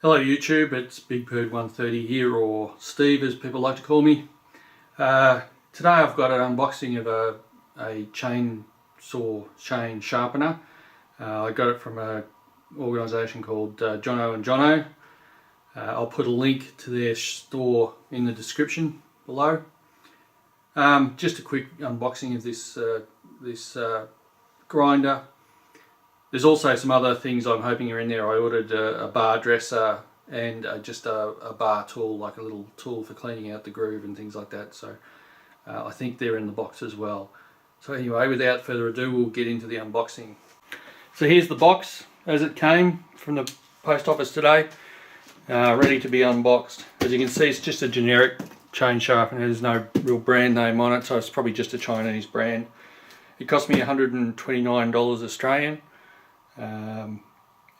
Hello YouTube, it's Big Bird 130 here, or Steve as people like to call me. Today I've got an unboxing of a chainsaw chain sharpener. I got it from an organisation called Jono and Jono. I'll put a link to their store in the description below. Just a quick unboxing of this grinder. There's also some other things I'm hoping are in there. I ordered a bar dresser and just a bar tool, like a little tool for cleaning out the groove and things like that. So I think they're in the box as well. So anyway, without further ado, we'll get into the unboxing. So here's the box as it came from the post office today, ready to be unboxed. As you can see, it's just a generic chain sharpener. There's no real brand name on it, so it's probably just a Chinese brand. It cost me $129 Australian.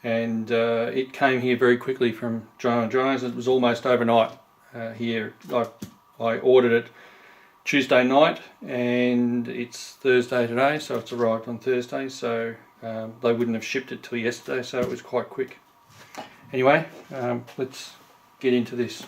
It came here very quickly from Jono and Jono's. It was almost overnight here. I ordered it Tuesday night and it's Thursday today, so it's arrived on Thursday, so they wouldn't have shipped it till yesterday, so it was quite quick. Anyway, let's get into this.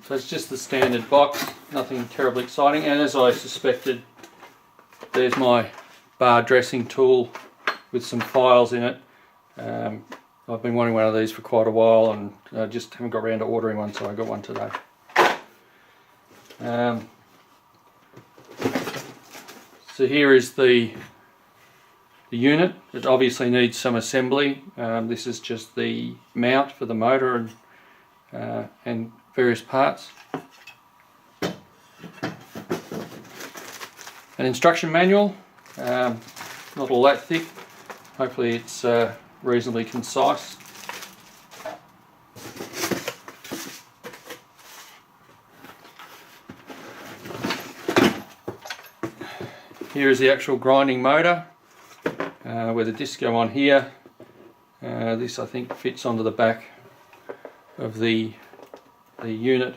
So it's just the standard box, nothing terribly exciting, and as I suspected, there's my bar dressing tool with some files in it. I've been wanting one of these for quite a while and I just haven't got around to ordering one, so I got one today. So here is the unit. It obviously needs some assembly. This is just the mount for the motor and various parts. An instruction manual, not all that thick. Hopefully it's reasonably concise. Here is the actual grinding motor, where the discs go on here. This I think fits onto the back of the unit,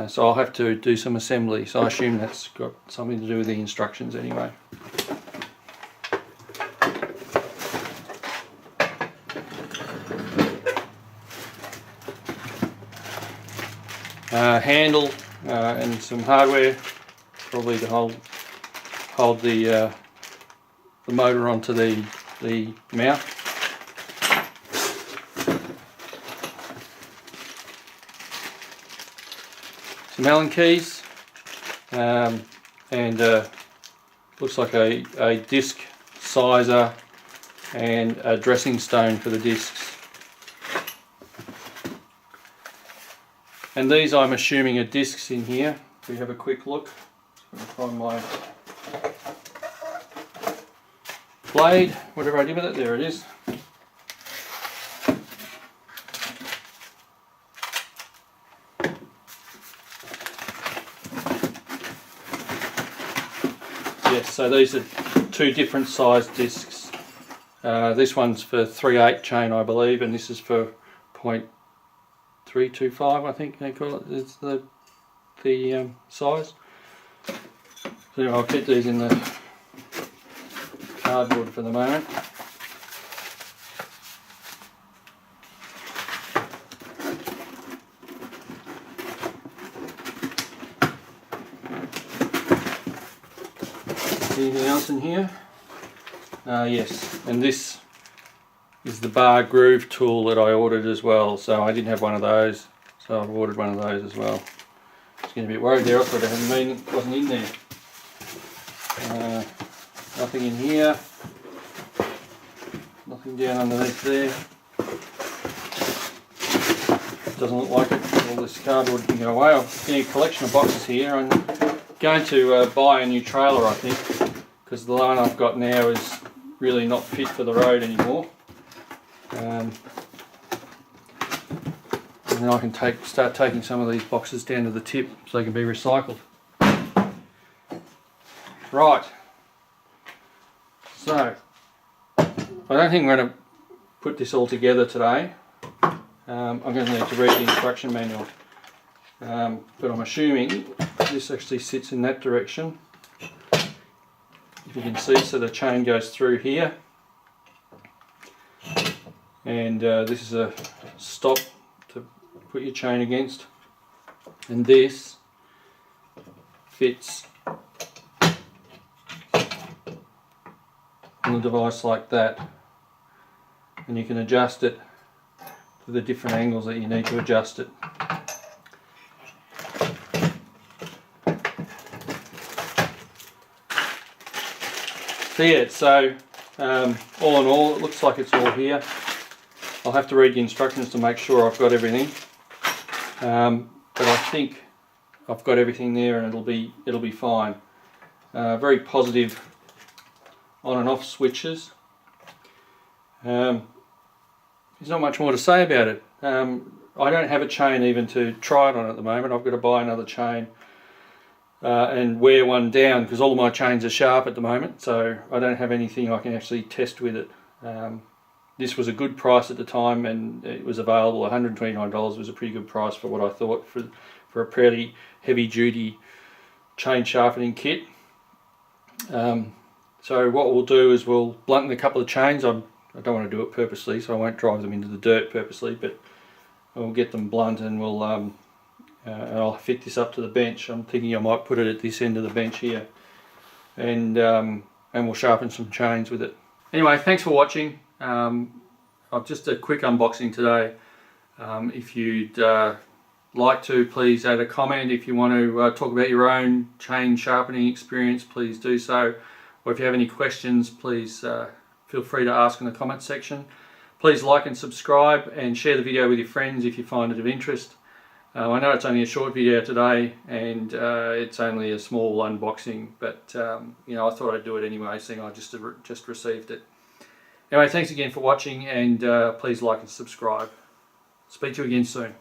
so I'll have to do some assembly, so I assume that's got something to do with the instructions anyway. Handle and some hardware, probably to hold the motor onto the mount. Some Allen keys, and looks like a disc sizer and a dressing stone for the discs. And these, I'm assuming, are discs in here. If we have a quick look, I'm going to find my blade, whatever I did with it, there it is. Yes, so these are two different size discs. This one's for 3/8 chain, I believe, and this is for 0.325, I think they call it. It's the size. So I'll keep these in the cardboard for the moment. Anything else in here? Yes, and this is the bar groove tool that I ordered as well, so I didn't have one of those, so I've ordered one of those as well. I was getting a bit worried there, I thought it wasn't in there. Nothing in here, nothing down underneath there. Doesn't look like it. All this cardboard can go away. I've got a collection of boxes here. I'm going to buy a new trailer, I think, because the one I've got now is really not fit for the road anymore. And then I can start taking some of these boxes down to the tip so they can be recycled. Right, so I don't think I'm going to put this all together today. I'm going to need to read the instruction manual, but I'm assuming this actually sits in that direction. If you can see, so the chain goes through here, and this is a stop to put your chain against, and this fits on the device like that, and you can adjust it to the different angles that you need to adjust it. So yeah, so all in all, it looks like it's all here. I'll have to read the instructions to make sure I've got everything, but I think I've got everything there, and it'll be fine. Very positive on and off switches. There's not much more to say about it. I don't have a chain even to try it on at the moment. I've got to buy another chain and wear one down, because all of my chains are sharp at the moment, so I don't have anything I can actually test with it. This was a good price at the time, and it was available. $129 was a pretty good price for what I thought for a pretty heavy duty chain sharpening kit. So what we'll do is we'll blunt a couple of chains. I don't want to do it purposely, so I won't drive them into the dirt purposely, but we'll get them blunt, and and I'll fit this up to the bench. I'm thinking I might put it at this end of the bench here, and we'll sharpen some chains with it. Anyway, thanks for watching. Just a quick unboxing today. If you'd like to, please add a comment. If you want to talk about your own chain sharpening experience, please do so. Or if you have any questions, please feel free to ask in the comment section. Please like and subscribe, and share the video with your friends if you find it of interest. I know it's only a short video today, and it's only a small unboxing, but you know, I thought I'd do it anyway, seeing I just received it. Anyway, thanks again for watching, and please like and subscribe. Speak to you again soon.